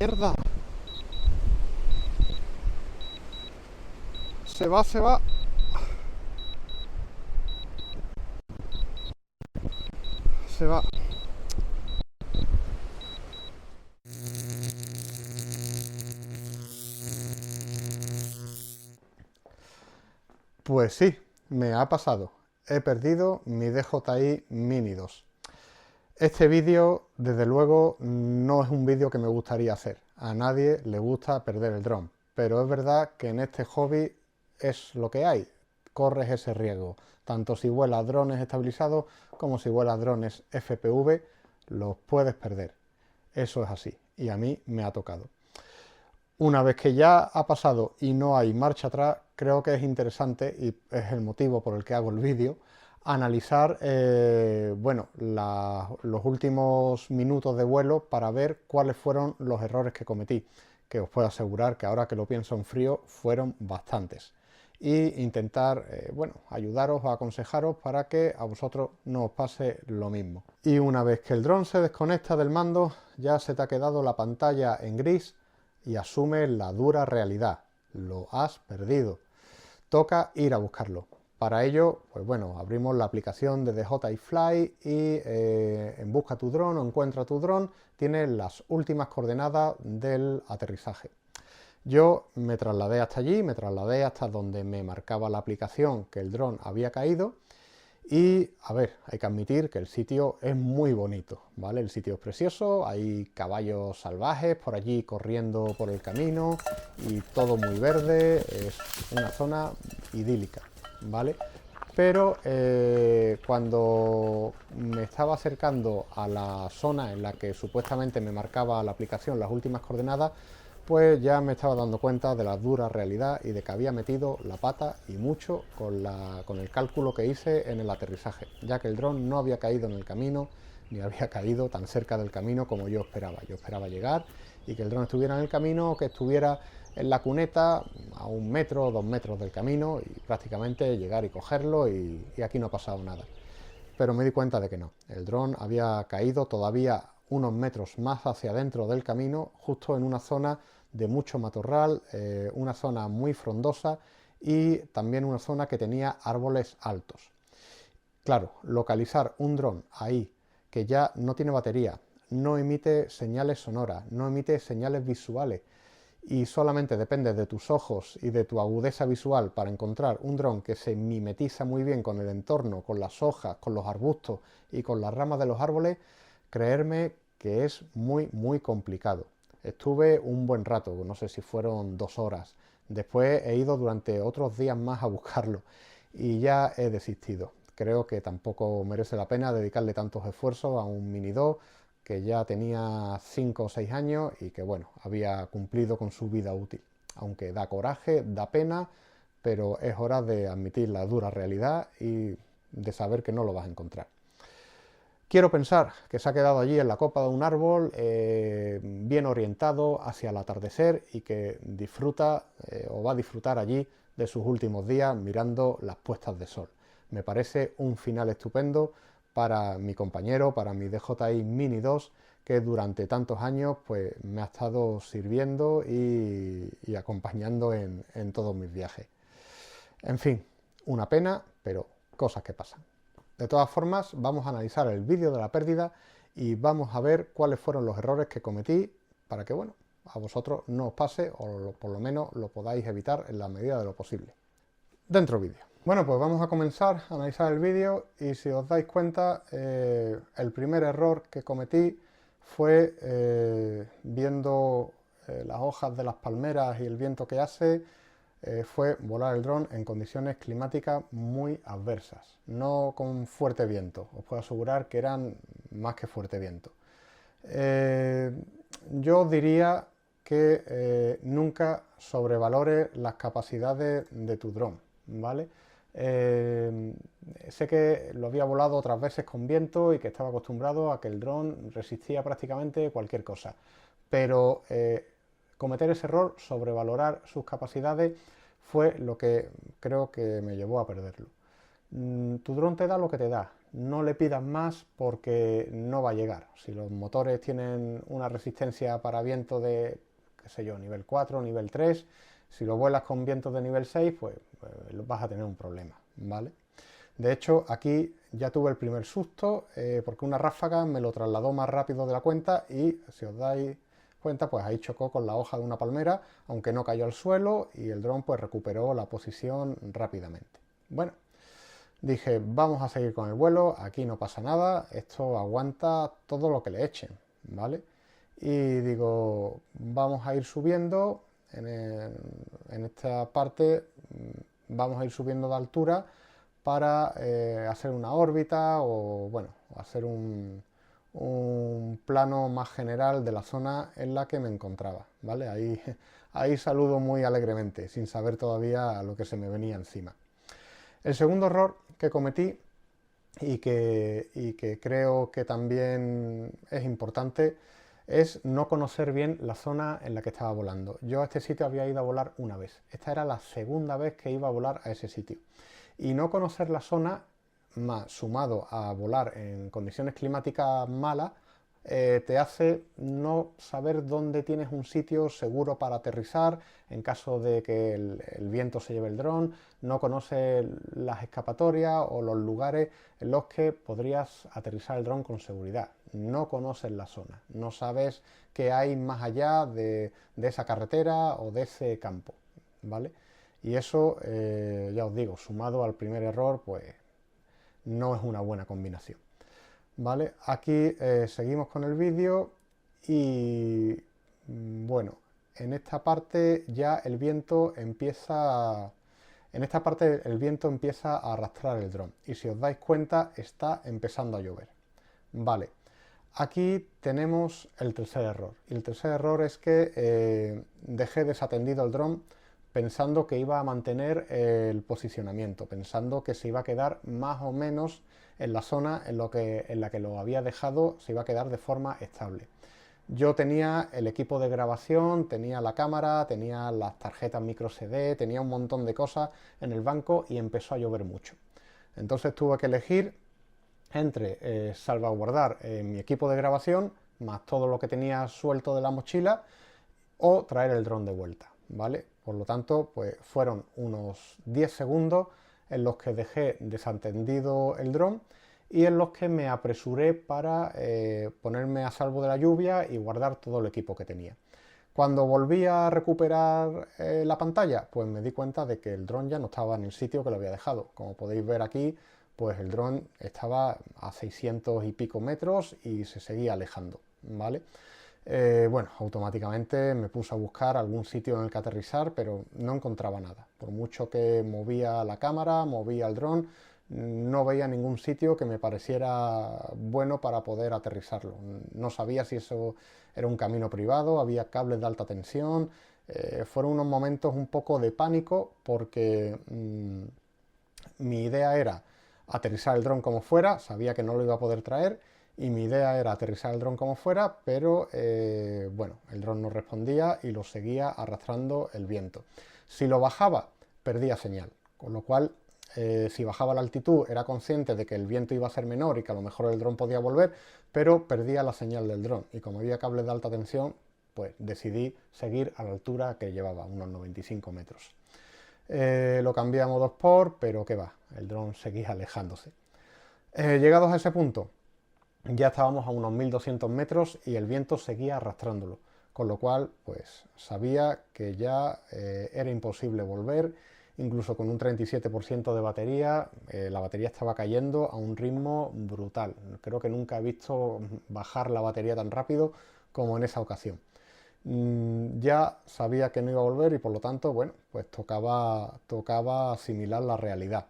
¡Mierda! Se va, se va. Se va. Pues sí, me ha pasado. He perdido mi DJI Mini 2. Este vídeo, desde luego, no es un vídeo que me gustaría hacer. A nadie le gusta perder el dron. Pero es verdad que en este hobby es lo que hay. Corres ese riesgo. Tanto si vuelas drones estabilizados como si vuelas drones FPV, los puedes perder. Eso es así. Y a mí me ha tocado. Una vez que ya ha pasado y no hay marcha atrás, creo que es interesante, y es el motivo por el que hago el vídeo, analizar bueno, los últimos minutos de vuelo para ver cuáles fueron los errores que cometí, que os puedo asegurar que ahora que lo pienso en frío fueron bastantes. Y intentar bueno, ayudaros o aconsejaros para que a vosotros no os pase lo mismo. Y una vez que el dron se desconecta del mando, ya se te ha quedado la pantalla en gris y asume la dura realidad. Lo has perdido. Toca ir a buscarlo. Para ello, pues bueno, abrimos la aplicación de DJI Fly y en Busca tu dron o Encuentra tu dron tiene las últimas coordenadas del aterrizaje. Yo me trasladé hasta allí, me trasladé hasta donde me marcaba la aplicación que el dron había caído. Y, a ver, hay que admitir que el sitio es muy bonito, ¿vale? El sitio es precioso, hay caballos salvajes por allí corriendo por el camino y todo muy verde, es una zona idílica, ¿vale? Pero cuando me estaba acercando a la zona en la que supuestamente me marcaba la aplicación las últimas coordenadas, pues ya me estaba dando cuenta de la dura realidad y de que había metido la pata y mucho con el cálculo que hice en el aterrizaje, ya que el dron no había caído en el camino, ni había caído tan cerca del camino como yo esperaba. Yo esperaba llegar y que el dron estuviera en el camino o que estuviera en la cuneta a 1 metro o 2 metros del camino y prácticamente llegar y cogerlo y aquí no ha pasado nada. Pero me di cuenta de que no. El dron había caído todavía unos metros más hacia adentro del camino, justo en una zona de mucho matorral, una zona muy frondosa y también una zona que tenía árboles altos. Claro, localizar un dron ahí que ya no tiene batería, no emite señales sonoras, no emite señales visuales y solamente depende de tus ojos y de tu agudeza visual para encontrar un dron que se mimetiza muy bien con el entorno, con las hojas, con los arbustos y con las ramas de los árboles, creerme que es muy complicado. Estuve un buen rato, no sé si fueron 2 horas. Después he ido durante otros días más a buscarlo y ya he desistido. Creo que tampoco merece la pena dedicarle tantos esfuerzos a un Mini 2 que ya tenía 5 o 6 años y que bueno, había cumplido con su vida útil. Aunque da coraje, da pena, pero es hora de admitir la dura realidad y de saber que no lo vas a encontrar. Quiero pensar que se ha quedado allí en la copa de un árbol, bien orientado hacia el atardecer y que disfruta o va a disfrutar allí de sus últimos días mirando las puestas de sol. Me parece un final estupendo para mi compañero, para mi DJI Mini 2, que durante tantos años pues, me ha estado sirviendo y acompañando en todos mis viajes. En fin, una pena, pero cosas que pasan. De todas formas, vamos a analizar el vídeo de la pérdida y vamos a ver cuáles fueron los errores que cometí para que, bueno, a vosotros no os pase o por lo menos lo podáis evitar en la medida de lo posible. Dentro vídeo. Bueno, pues vamos a comenzar a analizar el vídeo y si os dais cuenta, el primer error que cometí fue viendo las hojas de las palmeras y el viento que hace, fue volar el dron en condiciones climáticas muy adversas, no con fuerte viento. Os puedo asegurar que eran más que fuerte viento. Yo os diría que nunca sobrevalore las capacidades de tu dron, ¿vale? Sé que lo había volado otras veces con viento y que estaba acostumbrado a que el dron resistía prácticamente cualquier cosa, pero cometer ese error, sobrevalorar sus capacidades, fue lo que creo que me llevó a perderlo. tu dron te da lo que te da, no le pidas más porque no va a llegar. Si los motores tienen una resistencia para viento de, qué sé yo, nivel 4, nivel 3, si lo vuelas con vientos de nivel 6, pues vas a tener un problema, ¿vale? De hecho, aquí ya tuve el primer susto porque una ráfaga me lo trasladó más rápido de la cuenta y, si os dais cuenta, pues ahí chocó con la hoja de una palmera, aunque no cayó al suelo, y el dron pues recuperó la posición rápidamente. Bueno, dije, vamos a seguir con el vuelo, aquí no pasa nada, esto aguanta todo lo que le echen, ¿vale? Y digo, vamos a ir subiendo en esta parte, vamos a ir subiendo de altura para hacer una órbita o, bueno, hacer un plano más general de la zona en la que me encontraba, ¿vale? Ahí saludo muy alegremente, sin saber todavía lo que se me venía encima. El segundo error que cometí y que creo que también es importante es no conocer bien la zona en la que estaba volando. Yo a este sitio había ido a volar una vez. Esta era la segunda vez que iba a volar a ese sitio. Y no conocer la zona, más sumado a volar en condiciones climáticas malas, te hace no saber dónde tienes un sitio seguro para aterrizar en caso de que el viento se lleve el dron, no conoces las escapatorias o los lugares en los que podrías aterrizar el dron con seguridad. No conoces la zona, no sabes qué hay más allá de esa carretera o de ese campo, ¿vale? Y eso, ya os digo, sumado al primer error, pues no es una buena combinación. ¿Vale? Aquí seguimos con el vídeo y bueno, en esta parte ya el viento empieza a arrastrar el dron y, si os dais cuenta, está empezando a llover. Vale, aquí tenemos el tercer error, y el tercer error es que dejé desatendido el dron pensando que iba a mantener el posicionamiento, pensando que se iba a quedar más o menos en la zona en la que lo había dejado, se iba a quedar de forma estable. Yo tenía el equipo de grabación, tenía la cámara, tenía las tarjetas micro SD, tenía un montón de cosas en el banco y empezó a llover mucho. Entonces tuve que elegir entre salvaguardar mi equipo de grabación, más todo lo que tenía suelto de la mochila, o traer el dron de vuelta, ¿vale? Por lo tanto, pues fueron unos 10 segundos en los que dejé desatendido el dron y en los que me apresuré para ponerme a salvo de la lluvia y guardar todo el equipo que tenía. Cuando volví a recuperar la pantalla, pues me di cuenta de que el dron ya no estaba en el sitio que lo había dejado. Como podéis ver aquí, pues el dron estaba a 600 y pico metros y se seguía alejando, ¿vale? Bueno, automáticamente me puse a buscar algún sitio en el que aterrizar, pero no encontraba nada. Por mucho que movía la cámara, movía el dron, no veía ningún sitio que me pareciera bueno para poder aterrizarlo. No sabía si eso era un camino privado, había cables de alta tensión. Fueron unos momentos un poco de pánico porque mi idea era aterrizar el dron como fuera, sabía que no lo iba a poder traer y mi idea era aterrizar el dron como fuera, pero bueno, el dron no respondía y lo seguía arrastrando el viento. Si lo bajaba, perdía señal, con lo cual si bajaba la altitud era consciente de que el viento iba a ser menor y que a lo mejor el dron podía volver, pero perdía la señal del dron y como había cables de alta tensión, pues decidí seguir a la altura que llevaba, unos 95 metros. Lo cambié a modo Sport, pero qué va, el dron seguía alejándose. Llegados a ese punto, ya estábamos a unos 1200 metros y el viento seguía arrastrándolo, con lo cual pues sabía que ya era imposible volver. Incluso con un 37% de batería, la batería estaba cayendo a un ritmo brutal. Creo que nunca he visto bajar la batería tan rápido como en esa ocasión. Ya sabía que no iba a volver y por lo tanto, bueno, pues tocaba asimilar la realidad.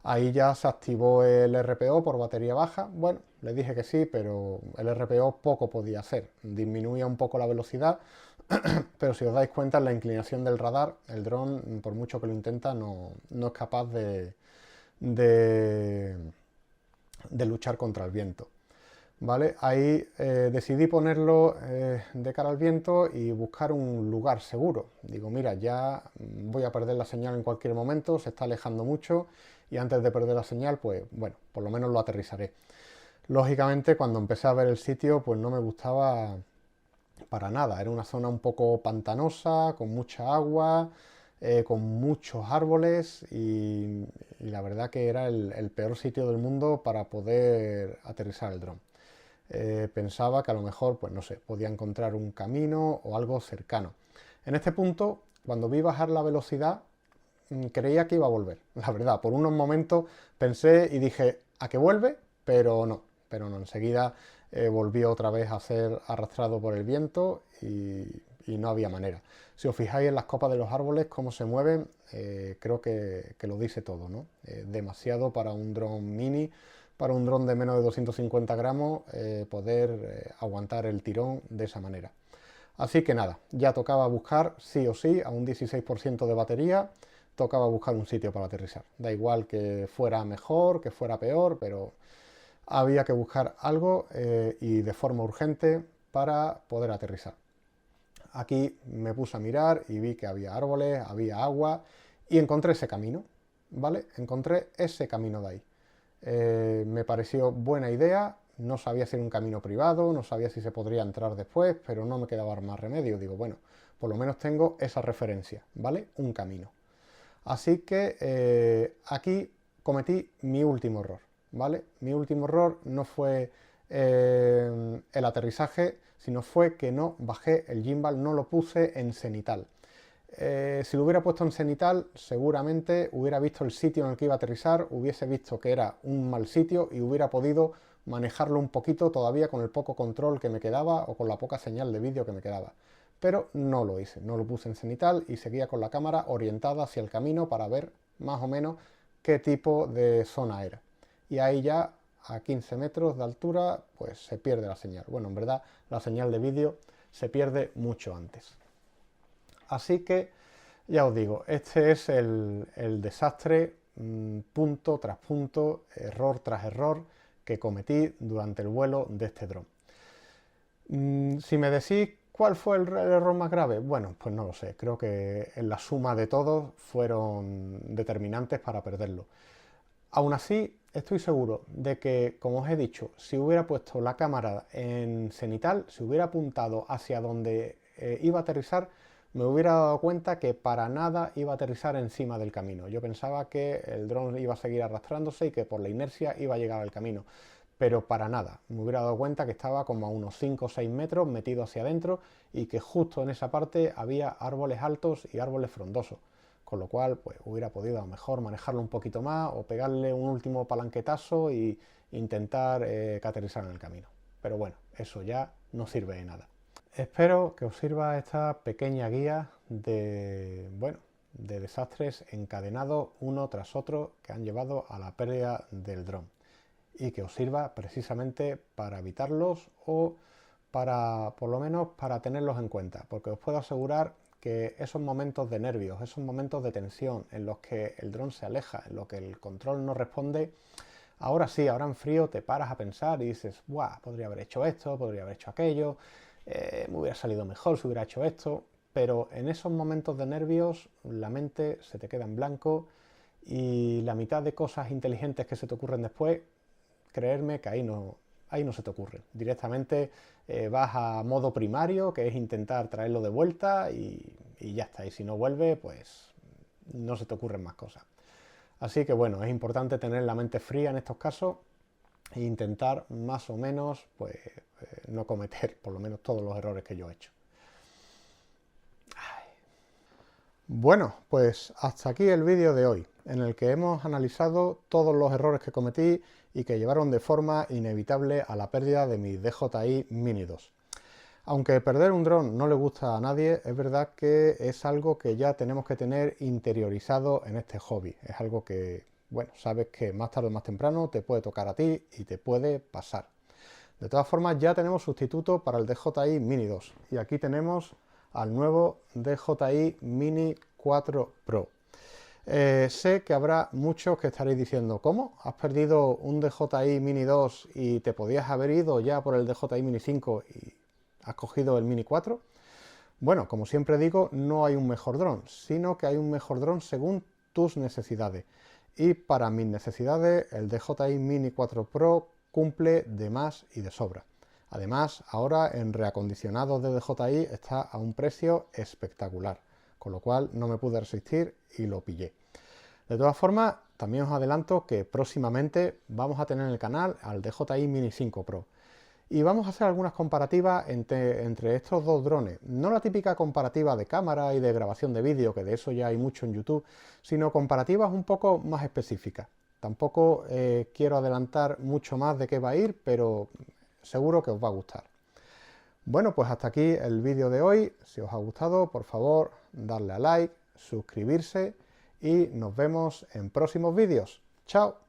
Ahí ya se activó el RPO por batería baja. Bueno, le dije que sí, pero el RPO poco podía hacer. Disminuía un poco la velocidad, pero si os dais cuenta, en la inclinación del radar, el dron, por mucho que lo intenta, no es capaz de luchar contra el viento. ¿Vale? Ahí decidí ponerlo de cara al viento y buscar un lugar seguro. Digo, mira, ya voy a perder la señal en cualquier momento, se está alejando mucho y antes de perder la señal, pues bueno, por lo menos lo aterrizaré. Lógicamente, cuando empecé a ver el sitio, pues no me gustaba para nada. Era una zona un poco pantanosa, con mucha agua, con muchos árboles y la verdad que era el peor sitio del mundo para poder aterrizar el dron. Pensaba que a lo mejor, pues no sé, podía encontrar un camino o algo cercano. En este punto, cuando vi bajar la velocidad, creía que iba a volver. La verdad, por unos momentos pensé y dije, ¿a que vuelve? Pero no, enseguida volvió otra vez a ser arrastrado por el viento y no había manera. Si os fijáis en las copas de los árboles, cómo se mueven, creo que lo dice todo, ¿no? Demasiado para un dron mini, para un dron de menos de 250 gramos, poder aguantar el tirón de esa manera. Así que nada, ya tocaba buscar sí o sí a un 16% de batería, tocaba buscar un sitio para aterrizar. Da igual que fuera mejor, que fuera peor, pero había que buscar algo y de forma urgente para poder aterrizar. Aquí me puse a mirar y vi que había árboles, había agua y encontré ese camino, ¿vale? Encontré ese camino de ahí. Me pareció buena idea, no sabía si era un camino privado, no sabía si se podría entrar después, pero no me quedaba más remedio. Digo, bueno, por lo menos tengo esa referencia, ¿vale? Un camino. Así que aquí cometí mi último error, ¿vale? Mi último error no fue el aterrizaje, sino fue que no bajé el gimbal, no lo puse en cenital. Si lo hubiera puesto en cenital, seguramente hubiera visto el sitio en el que iba a aterrizar, hubiese visto que era un mal sitio y hubiera podido manejarlo un poquito todavía con el poco control que me quedaba o con la poca señal de vídeo que me quedaba. Pero no lo hice, no lo puse en cenital y seguía con la cámara orientada hacia el camino para ver más o menos qué tipo de zona era. Y ahí ya a 15 metros de altura pues se pierde la señal. Bueno, en verdad la señal de vídeo se pierde mucho antes. Así que ya os digo, este es el desastre punto tras punto, error tras error que cometí durante el vuelo de este dron. Si me decís cuál fue el error más grave, bueno, pues no lo sé. Creo que en la suma de todos fueron determinantes para perderlo. Aún así, estoy seguro de que, como os he dicho, si hubiera puesto la cámara en cenital, si hubiera apuntado hacia donde iba a aterrizar, me hubiera dado cuenta que para nada iba a aterrizar encima del camino. Yo pensaba que el dron iba a seguir arrastrándose y que por la inercia iba a llegar al camino, pero para nada. Me hubiera dado cuenta que estaba como a unos 5 o 6 metros metido hacia adentro y que justo en esa parte había árboles altos y árboles frondosos. Con lo cual, pues hubiera podido a lo mejor manejarlo un poquito más o pegarle un último palanquetazo e intentar que aterrizar en el camino. Pero bueno, eso ya no sirve de nada. Espero que os sirva esta pequeña guía de, bueno, de desastres encadenados uno tras otro que han llevado a la pérdida del dron y que os sirva precisamente para evitarlos o para, por lo menos, para tenerlos en cuenta, porque os puedo asegurar que esos momentos de nervios, esos momentos de tensión en los que el dron se aleja, en los que el control no responde, ahora sí, ahora en frío te paras a pensar y dices, ¡buah! Podría haber hecho esto, podría haber hecho aquello, me hubiera salido mejor si hubiera hecho esto, pero en esos momentos de nervios la mente se te queda en blanco y la mitad de cosas inteligentes que se te ocurren después, creerme que ahí no se te ocurre. Directamente vas a modo primario, que es intentar traerlo de vuelta y ya está. Y si no vuelve, pues no se te ocurren más cosas. Así que bueno, es importante tener la mente fría en estos casos e intentar más o menos pues no cometer por lo menos todos los errores que yo he hecho. Bueno, pues hasta aquí el vídeo de hoy, en el que hemos analizado todos los errores que cometí y que llevaron de forma inevitable a la pérdida de mi DJI Mini 2. Aunque perder un dron no le gusta a nadie, es verdad que es algo que ya tenemos que tener interiorizado en este hobby. Es algo que, bueno, sabes que más tarde o más temprano te puede tocar a ti y te puede pasar. De todas formas, ya tenemos sustituto para el DJI Mini 2 y aquí tenemos al nuevo DJI Mini 4 Pro. Sé que habrá muchos que estaréis diciendo, ¿cómo? ¿Has perdido un DJI Mini 2 y te podías haber ido ya por el DJI Mini 5 y has cogido el Mini 4? Bueno, como siempre digo, no hay un mejor dron, sino que hay un mejor dron según tus necesidades. y para mis necesidades el DJI Mini 4 Pro cumple de más y de sobra. Además, ahora en reacondicionados de DJI está a un precio espectacular, con lo cual no me pude resistir y lo pillé. De todas formas, también os adelanto que próximamente vamos a tener en el canal al DJI Mini 5 Pro. Y vamos a hacer algunas comparativas entre estos dos drones. No la típica comparativa de cámara y de grabación de vídeo, que de eso ya hay mucho en YouTube, sino comparativas un poco más específicas. Tampoco quiero adelantar mucho más de qué va a ir, pero seguro que os va a gustar. Bueno, pues hasta aquí el vídeo de hoy. Si os ha gustado, por favor, darle a like, suscribirse y nos vemos en próximos vídeos. ¡Chao!